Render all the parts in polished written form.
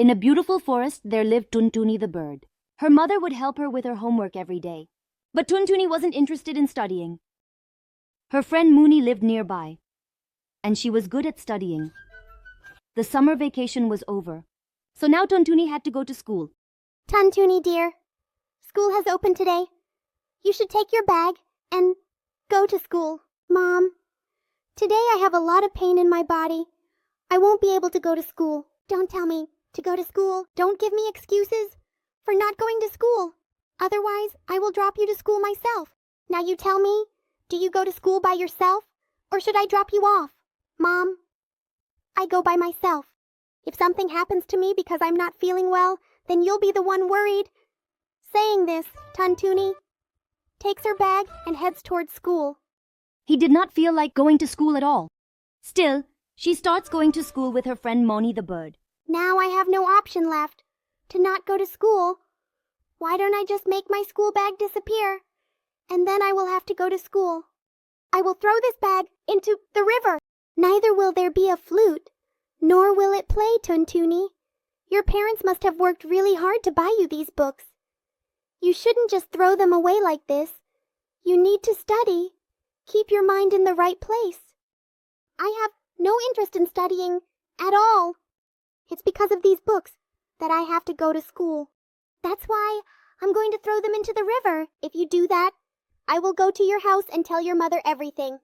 In a beautiful forest, there lived Tununy the bird. Her mother would help her with her homework every day. But Tununy wasn't interested in studying. Her friend Moony lived nearby, and she was good at studying. The summer vacation was over, so now Tununy had to go to school. Tununy, dear, school has opened today. You should take your bag and go to school. Mom, today I have a lot of pain in my body. I won't be able to go to school. Don't tell me to go to school. Don't give me excuses for not going to school. Otherwise, I will drop you to school myself. Now you tell me, do you go to school by yourself, or should I drop you off? Mom, I go by myself. If something happens to me because I'm not feeling well, then you'll be the one worried. Saying this, Tununy takes her bag and heads towards school. He did not feel like going to school at all. Still, she starts going to school with her friend Moony the bird. Now I have no option left to not go to school. Why don't I just make my school bag disappear? And then I will have to go to school. I will throw this bag into the river. Neither will there be a flute, nor will it play, Tununy. Your parents must have worked really hard to buy you these books. You shouldn't just throw them away like this. You need to study. Keep your mind in the right place. I have no interest in studying at all. It's because of these books that I have to go to school. That's why I'm going to throw them into the river. If you do that, I will go to your house and tell your mother everything.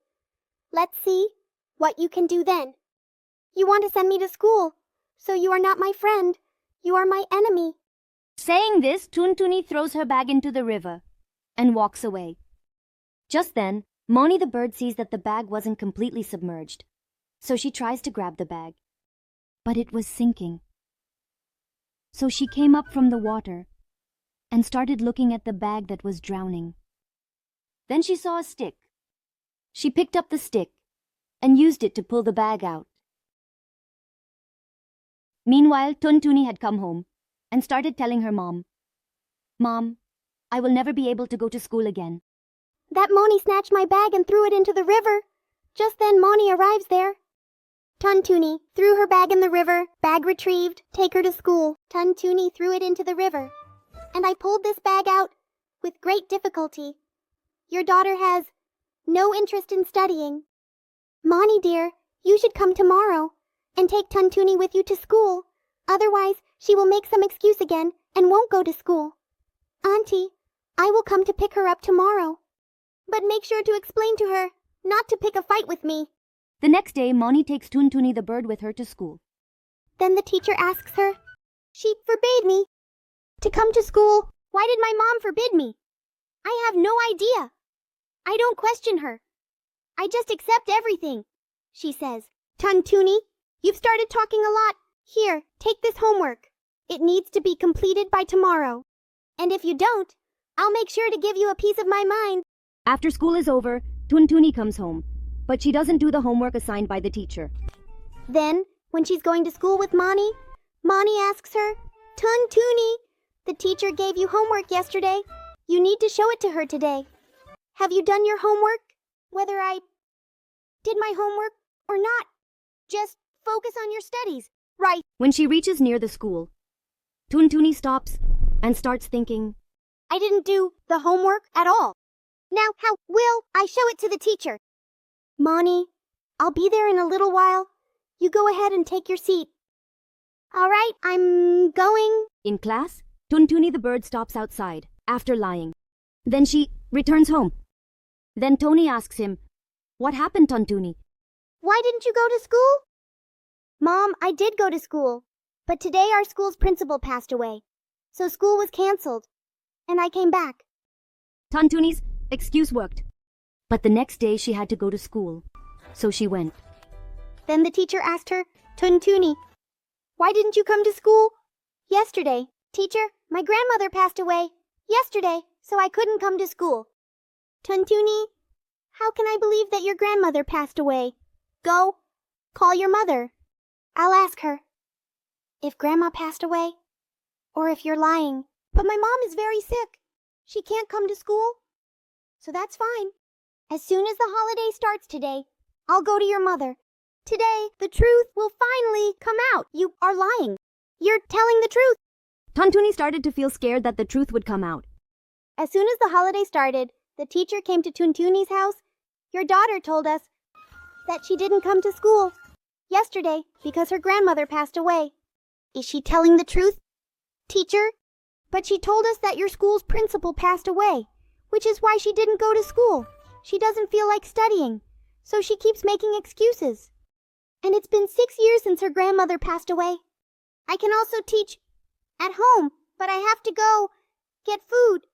Let's see what you can do then. You want to send me to school, so you are not my friend. You are my enemy. Saying this, Tununy throws her bag into the river and walks away. Just then, Moony the bird sees that the bag wasn't completely submerged, so she tries to grab the bag. But it was sinking. So she came up from the water and started looking at the bag that was drowning. Then she saw a stick. She picked up the stick and used it to pull the bag out. Meanwhile, Tununy had come home and started telling her mom, "Mom, I will never be able to go to school again." That Moony snatched my bag and threw it into the river. Just then Moony arrives there. Tununy threw her bag in the river. Bag retrieved. Take her to school. Tununy threw it into the river. And I pulled this bag out with great difficulty. Your daughter has no interest in studying. Moony dear, you should come tomorrow and take Tununy with you to school. Otherwise, she will make some excuse again and won't go to school. Auntie, I will come to pick her up tomorrow. But make sure to explain to her not to pick a fight with me. The next day, Moony takes Tununy the bird with her to school. Then the teacher asks her, "She forbade me to come to school. Why did my mom forbid me? I have no idea. I don't question her. I just accept everything," she says. "Tununy, you've started talking a lot. Here, take this homework. It needs to be completed by tomorrow. And if you don't, I'll make sure to give you a piece of my mind." After school is over, Tununy comes home, but she doesn't do the homework assigned by the teacher. Then, when she's going to school with Moony, Moony asks her, "Tununy, the teacher gave you homework yesterday. You need to show it to her today. Have you done your homework? Whether I did my homework or not, just focus on your studies, right?" When she reaches near the school, Tununy stops and starts thinking, "I didn't do the homework at all. Now how will I show it to the teacher?" "Moony, I'll be there in a little while. You go ahead and take your seat." "All right, I'm going." In class, Tununy the bird stops outside after lying. Then she returns home. Then Tony asks him, "What happened, Tununy?" "Why didn't you go to school?" "Mom, I did go to school, but today our school's principal passed away, so school was canceled, and I came back." Tununy's excuse worked. But the next day she had to go to school, so she went. Then the teacher asked her, "Tununy, why didn't you come to school?" "Yesterday, teacher, my grandmother passed away yesterday, so I couldn't come to school." "Tununy, how can I believe that your grandmother passed away? Go, call your mother. I'll ask her if grandma passed away or if you're lying. But my mom is very sick. She can't come to school, so that's fine. As soon as the holiday starts today, I'll go to your mother. Today, the truth will finally come out. You are lying." You're telling the truth. Tununy started to feel scared that the truth would come out. As soon as the holiday started, the teacher came to Tununy's house. Your daughter told us that she didn't come to school yesterday because her grandmother passed away. Is she telling the truth, teacher? But she told us that your school's principal passed away, which is why she didn't go to school. She doesn't feel like studying, so she keeps making excuses. And it's been 6 years since her grandmother passed away. I can also teach at home, but I have to go get food.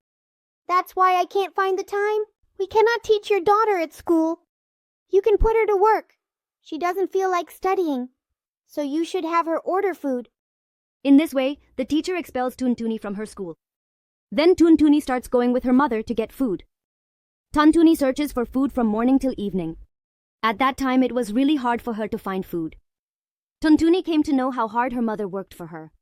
That's why I can't find the time. We cannot teach your daughter at school. You can put her to work. She doesn't feel like studying, so you should have her order food. In this way, the teacher expels Tununy from her school. Then Tununy starts going with her mother to get food. Tununy searches for food from morning till evening. At that time, it was really hard for her to find food. Tununy came to know how hard her mother worked for her.